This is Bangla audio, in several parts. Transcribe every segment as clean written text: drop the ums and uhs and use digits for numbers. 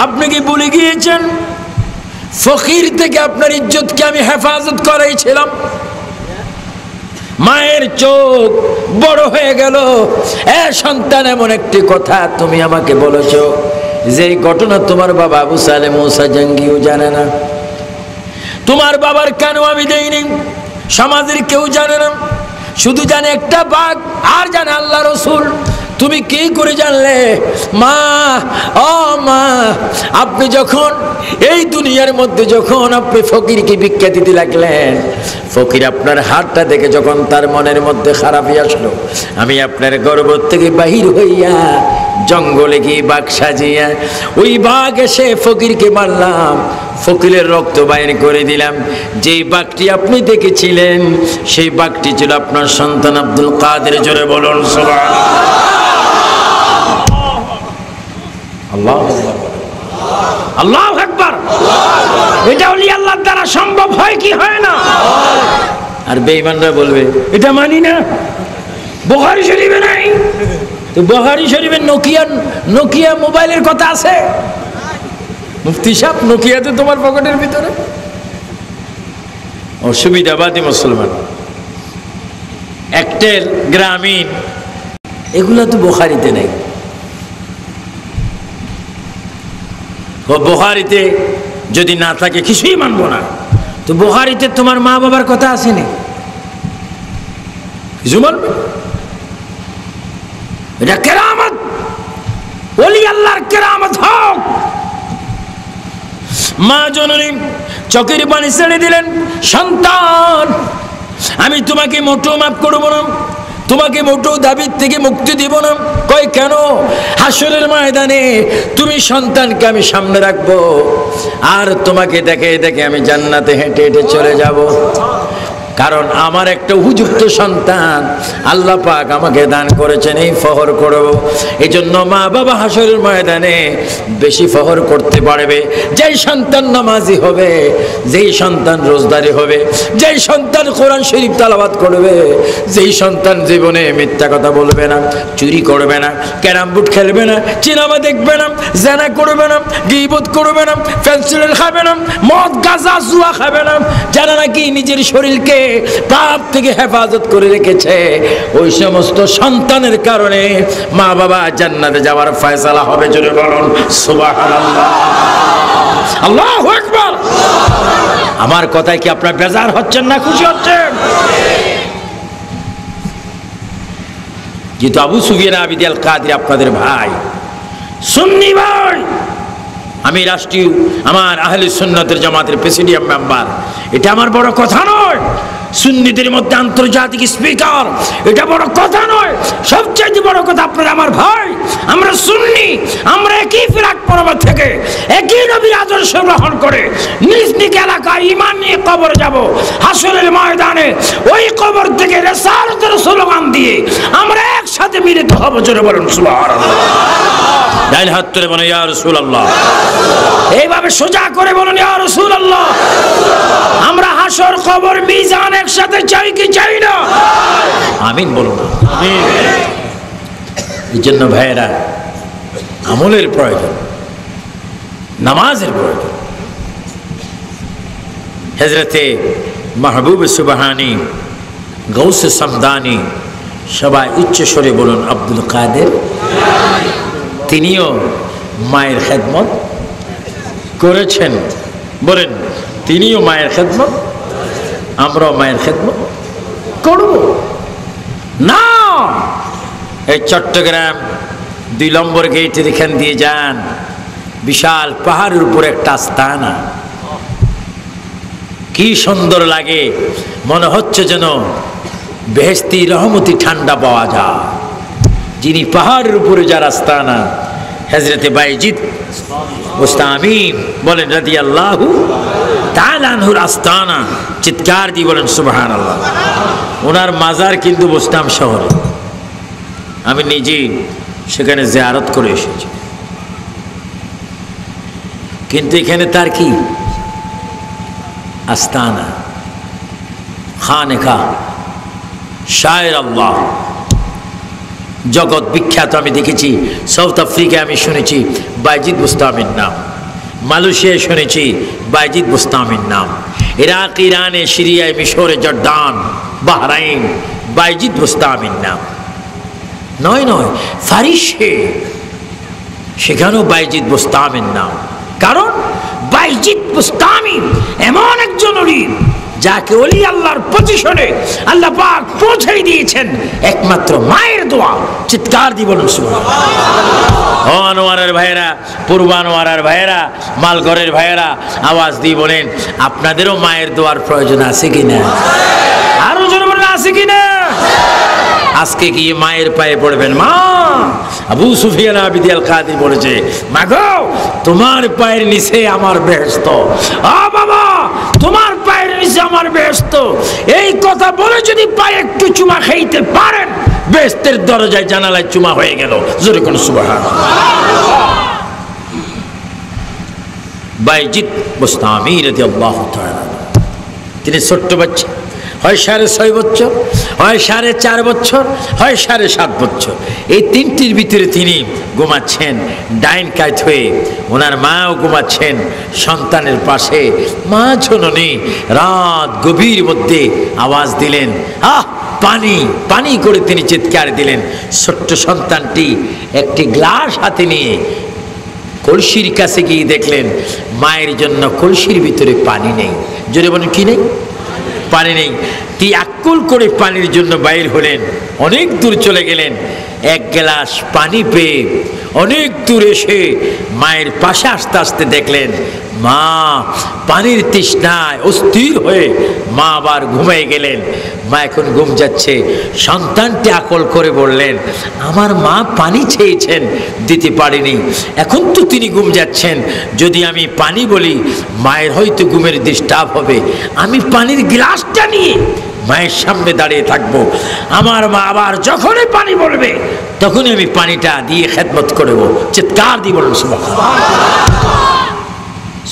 আপনি কি ভুলে গিয়েছেন ফকির থেকে আপনার ইজ্জতকে আমি হেফাজত করাইছিলাম? মায়ের চোখ বড় হয়ে গেল। এ সন্তান, এমন একটি কথা তুমি আমাকে বলেছো যে ঘটনা তোমার বাবা আবু সালেহ মুসা জঙ্গিও জানে না, তোমার বাবার কেন আমি দেইনি, সমাজের কেউ জানে না, শুধু জানে একটা বাঘ আর জানে আল্লাহ রসুল। তুমি কি করে জানলে? মা, ও মা, আপনি যখন এই দুনিয়ার মধ্যে যখন আপনি ফকিরকে ভিক্ষা দিতে লাগলেন, ফকির আপনার হাতটা দেখে যখন তার মনের মধ্যে খারাপই আসলো, আমি আপনার গর্ভ থেকে বাহির হইয়া জঙ্গলে গিয়ে বাঘ সাজিয়া ওই বাঘ এসে ফকিরকে মারলাম, ফকিরের রক্ত বাইর করে দিলাম। যেই বাঘটি আপনি দেখেছিলেন সেই বাঘটি ছিল আপনার সন্তান আব্দুল কাদের। জোরে বলুন সুবহানাল্লাহ। আল্লাহু আকবার, আল্লাহু আকবার। এটা ওলি আল্লাহর দ্বারা সম্ভব হয় কি হয় না? আর বেঈমানরা বলবে এটা মানি না, বুখারী শরীফে নাই। তো বুখারী শরীফে নোকিয়া মোবাইলের কথা আছে? মুফতি সাহেব, নোকিয়া তো তোমার পকেটের ভিতরে। অসুবিধাবাদী মুসলমান, একটেল, গ্রামীণ, এগুলো তো বুখারীতে নেই। বুখারীতে যদি না থাকে কিছুই মানবো না। তো বুখারীতে তোমার মা বাবার কথা আসেনি, কিছু মানবে? এটা কেরামত, ওলি আল্লাহর কেরামত হোক। মা জননী চোখের পানি ছেড়ে দিলেন, সন্তান আমি তোমাকে মোটেও মাফ করবো না, তোমাকে মোটেও দাবির থেকে মুক্তি দিব না। কই কেন? হাসরের ময়দানে তুমি সন্তানকে আমি সামনে রাখবো, আর তোমাকে দেখে দেখে আমি জান্নাতে হেঁটে হেঁটে চলে যাব। কারণ আমার একটা উপযুক্ত সন্তান আল্লাহ পাক আমাকে দান করেছেন, এই ফখর করব। এই জন্য মা বাবা হাসরের ময়দানে বেশি ফখর করতে পারবে যেই সন্তান নামাজি হবে, যেই সন্তান রোজদারি হবে, যেই সন্তান কোরআন শরীফ তেলাওয়াত করবে, যেই সন্তান জীবনে মিথ্যা কথা বলবে না, চুরি করবে না, ক্যারাম বোর্ড খেলবে না, সিনেমা দেখবে না, জেনা করবে না, গীবত করবে না, ফেন্সিল খাবে না, মদ গাঁজা জুয়া খাবে না, যারা নাকি নিজের শরীরকে পাপ থেকে হেফাজত করে রেখেছে, ওই সমস্ত সন্তানের কারণে মা বাবা জান্নাতে যাওয়ার ফয়সালা হবে। জোরে বলুন সুবহানাল্লাহ, আল্লাহু আকবার। আমার কথায় কি আপনার বেজার হচ্ছেন না খুশি হচ্ছেন? যেহেতু আবু সুফিয়ান আবিদ আল কাদরি আপনাদের ভাই, সুন্নি ভাই, আমি রাষ্ট্রীয় আমার আহলে সুন্নাতের জামাতের প্রেসিডিয়াম মেম্বার, এটা আমার বড় কথা নয়। সুন্নিদের মধ্যে আন্তর্জাতিক স্পিকার, এটা বড় কথা নয়। সবচেয়ে বড় কথা আপনারা আমার ভাই, আমরা সুন্নি, আমরা একই ফিরাক পরবর্তী থেকে একই নবীর আদর্শ গ্রহণ করে নিজ নিজ এলাকায় ঈমান নিয়ে কবর যাব। হাসরের ময়দানে ওই কবর থেকে রিসালাতের স্লোগান দিয়ে আমরা একসাথে মিলিত হব। জোরে বলুন সুবহানাল্লাহ। ডাইল হাত তুলে বলুন ইয়া রাসূলুল্লাহ। এইভাবে সোজা করে বলুন ইয়া রাসূলুল্লাহ। আমরা হাসর, কবর, মিজান একসাথে চাই কি চাই না? আমিন বলুন। আমিন। এই জন্য ভাইয়েরা, আমলের প্রয়োজন, নামাজের প্রয়োজন। হযরতে মাহবুব সুবহানী, গৌসে সামদানি, সবাই উচ্চ স্বরে বলুন আব্দুল কাদের। তিনিও মায়ের খেদমত করেছেন, বলেন তিনিও মায়ের খেদমত, আমরাও মায়ের খেদমত করব না। এই চট্টগ্রাম 2 নম্বর গেটের এখান দিয়ে যান, বিশাল পাহাড়ের উপর একটা আস্তানা, কি সুন্দর লাগে, মনে হচ্ছে যেন বেহেশতি রহমতি ঠান্ডা পাওয়া যায়। যিনি পাহাড়ের উপরে যার আস্তানা, হযরতে বাইজিদ বুস্তামি বলেন রাদিয়াল্লাহু তাআলা আনহুর আস্তানা, চিৎকার দিয়ে বলেন সুবহানাল্লাহ। ওনার মাজার কিন্তু বুস্তাম শহরে, আমি নিজে সেখানে জিয়ারত করে এসেছি। কিন্তু এখানে তার কি আস্তানা, খানেকা, শায়ের আল্লাহ, জগৎ বিখ্যাত। আমি দেখেছি সাউথ আফ্রিকায়, আমি শুনেছি বাইজিদ বুস্তামির নাম, মালয়েশিয়ায় শুনেছি বাইজিদ বুস্তামির নাম, ইরাক, ইরানে, সিরিয়ায়, মিশরে, জর্দান, বাহরাইন, বাইজিদ বুস্তামির নাম। নয় নয়, ফারিসে সেখানেও বাইজিদ বুস্তামির নাম। কারণ বাইজিদ বুস্তামি এমন একজন ওলি যাকে ওলি আল্লাহর পজিশনে আল্লাহ পাক পৌঁছে দিয়েছেন একমাত্র মায়ের দোয়া। চিৎকার দিয়ে বলুন সুবহানাল্লাহ। ও আনোয়ারের ভাইয়েরা, পূর্ব আনোয়ারের ভাইয়েরা, মালঘরের ভাইয়েরা, আওয়াজ দিয়ে বলেন আপনাদেরও মায়ের দোয়ার প্রয়োজন আছে কিনা? আরো জোরে বলেন আছে কিনা? আজকে গিয়ে মায়ের পায়ে পড়বেন। মা, আবু সুফিয়ান আবিদি আল কাদি বলেছে, মা গো তোমার পায়ের নিচে আমার বেহেশত। আ বাবা, তোমার পায়ের নিচে আমার বেহেশত। এই কথা বলে যদি পায়ে একটু চুমা খাইতে পারেন, বেহেশতের দরজায় জানালায় চুমা হয়ে গেল। জোরে কোন সুবহানাল্লাহ। বাইজিদ বুস্তামি রাদিয়াল্লাহু তাআলা, তিনি ছোট্ট বাচ্চা, হয় 6.5 বছর, হয় 4.5 বছর, হয় 7.5 বছর। এই তিনটির ভিতরে তিনি ঘুমাচ্ছেন ডাইন কাত হয়ে। ওনার মাও ঘুমাচ্ছেন সন্তানের পাশে। মা জননী রাত গভীর মধ্যে আওয়াজ দিলেন, আহ পানি, পানি করে তিনি চিৎকার দিলেন। ছোট্ট সন্তানটি একটি গ্লাস হাতে নিয়ে কলসির কাছে গিয়ে দেখলেন মায়ের জন্য কলসির ভিতরে পানি নেই। জোরে বলেন কি নেই? পানি নেই। তিনি আকুল করে পানির জন্য বাইর হলেন, অনেক দূর চলে গেলেন। এক গ্লাস পানি পেয়ে অনেক দূর এসে মায়ের পাশে আস্তে আস্তে দেখলেন মা পানির তৃষ্ণায় অস্থির হয়ে মা আবার ঘুমিয়ে গেলেন। মা এখন ঘুম যাচ্ছে। সন্তানটি আকল করে বললেন, আমার মা পানি চেয়েছেন, দিতে পারিনি, এখন তো তিনি ঘুম যাচ্ছেন, যদি আমি পানি বলি মায়ের হয়তো ঘুমের ডিস্টার্ব হবে, আমি পানির গ্লাসটা নিয়ে মায়ের সামনে দাঁড়িয়ে থাকবো। আমার মা আবার যখনই পানি বলবে তখনই আমি পানিটা দিয়ে খেদমত করব। চিৎকার দিয়ে বলুন সুবহানাল্লাহ।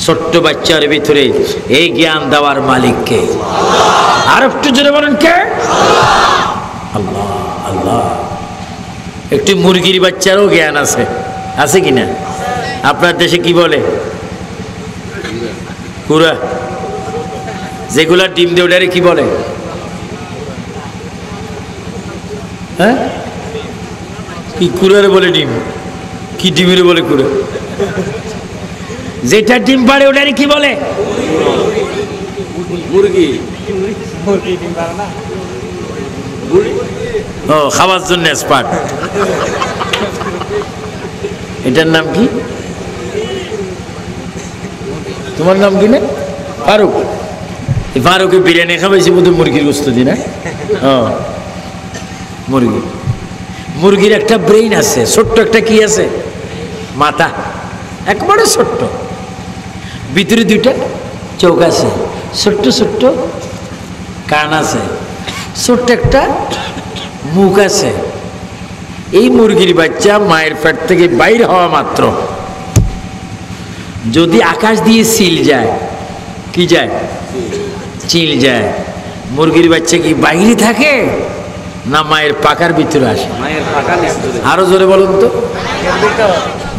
ছোট্ট বাচ্চার ভিতরে এই জ্ঞান দেওয়ার মালিক কে? আর একটু জোরে বলেন কে? আল্লাহ। আল্লাহ। একটি মুরগির বাচ্চারও জ্ঞান আছে, আছে কিনা? আপনার দেশে কি বলে? কুড়া। যেগুলা ডিম দিয়ে ওটারে কি বলে? হ্যাঁ, কি কুড়ারে বলে ডিম? কি ডিমের বলে কুড়া? যেটা ডিম পাড়ে ওটারে কি বলে? মুরগি। ও, খাওয়ার জন্য স্পার্ট। এটার নাম কি? তোমার নাম কি? না ফারুক। ফারুকে বিরিয়ানি খাওয়াইছি বোধ মুরগির গোস্ত দি না? ও, মুরগি। মুরগির একটা ব্রেইন আছে, ছোট্ট একটা কি আছে? মাথা, একবারে ছোট্ট। ভিতরে দুইটা চোখ আছে, ছোট্ট ছোট্ট কান আছে, ছোট্ট একটা মুখ আছে। এই মুরগির বাচ্চা মায়ের পেট থেকে বাইর হওয়া মাত্র যদি আকাশ দিয়ে সিল যায়, কি যায়? চিল যায়। মুরগির বাচ্চা কি বাইরে থাকে না মায়ের পাকার ভিতরে আসে? আরো জোরে বলুন তো।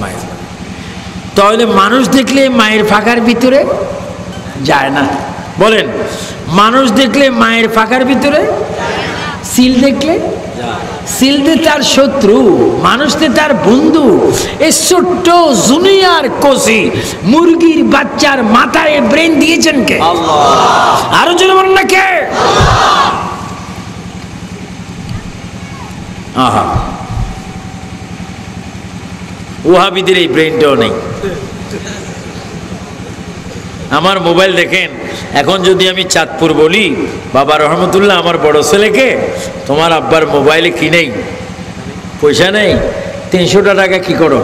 মায়ের। তাহলে মানুষ দেখলে মায়ের ফাঁকার ভিতরে যায় না। বলেন, মানুষ দেখলে মায়ের ফাঁকার ভিতরে, সিল দেখলে, সিলতে তার শত্রু, মানুষতে তার বন্ধু। এই ছোট্ট জুনিয়র কোসি মুরগির বাচ্চার মাথায় ব্রেন দিয়েছেন কে? আল্লাহ। আরো জোরে বলেন না কে? আহা, ওহাবিদের এই ব্রেনটাও নেই। আমার মোবাইল দেখেন, এখন যদি আমি চাঁদপুর বলি, বাবা রহমতুল্লাহ আমার বড় ছেলেকে, তোমার আব্বার মোবাইলে কি নেই? পয়সা নেই, 300 টাকা কি করো?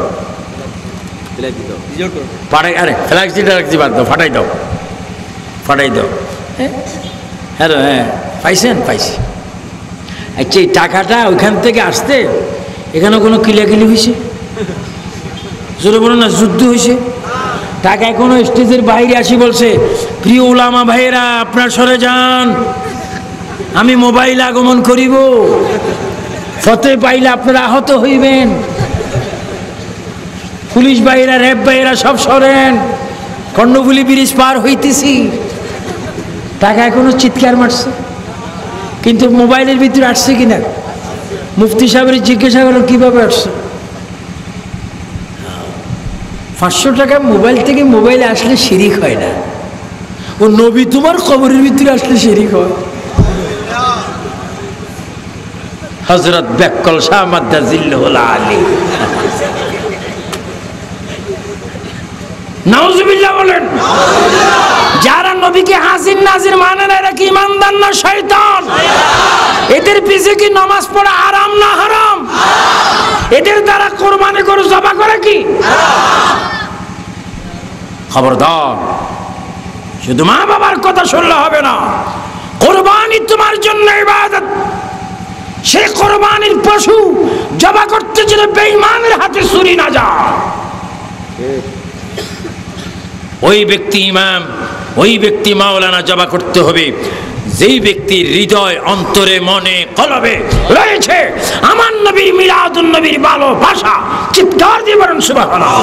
ফাটাই। আরে ফ্ল্যাক্সি টাক্সি বাদ দাও, ফাটাই দাও, ফাটাই দাও। হ্যালো, হ্যাঁ পাইছেন? পাইছি। আচ্ছা, এই টাকাটা ওইখান থেকে আসতে এখানে কোনো কিলাকিলি হয়েছে? জোরে বলো না, যুদ্ধ হয়েছে? টাকা এখনো স্টেজের বাইরে আসি বলছে, প্রিয় উলামা ভাইয়েরা আপনার সরে যান, আমি মোবাইল আগমন করিব। ফতে পাইলে আপনারা আহত হইবেন। পুলিশ ভাইরা, র্যাব ভাইরা সব সরেন, কর্ণফুলী ব্রিজ পার হইতেছি, টাকা এখনো চিৎকার মারছে, কিন্তু মোবাইলের ভিতরে আসছে কিনা মুফতি সাহেবের জিজ্ঞাসা করো কিভাবে আসছে। 500 টাকা মোবাইল থেকে মোবাইলে আসলে শিরিক হয় না, ও নবী তোমার কবরের ভিতরে আসলে শিরিক হয়। হযরত বেকল শাহ মাদ্দাজিল্লাহুল আলী, নাউজুবিল্লাহ বলেন। যারা নবীকে হাজির নাজির মানে না, এরা কি ইমানদার না শয়তান? এদের পিছে কি নামাজ পড়া হারাম না হারাম? এদের দ্বারা কোরবানি করে জবা করে কি? খবরদার, শুধু মা বাবার কথা শুনলে হবে না, কোরবানি তোমার জন্য ইবাদত। সেই কোরবানির পশু জবা করতে যেন বেঈমানের হাতে ছুরি না যায়। ওই ব্যক্তি ইমাম, ওই ব্যক্তি মাওলানা জবা করতে হবে যেই ব্যক্তির হৃদয়, অন্তরে, মনে, কলবে রয়েছে আমার নবীর, মিলাদুন নবীর ভালোবাসা। চিৎকার দিয়ে বলুন সুবহানাল্লাহ।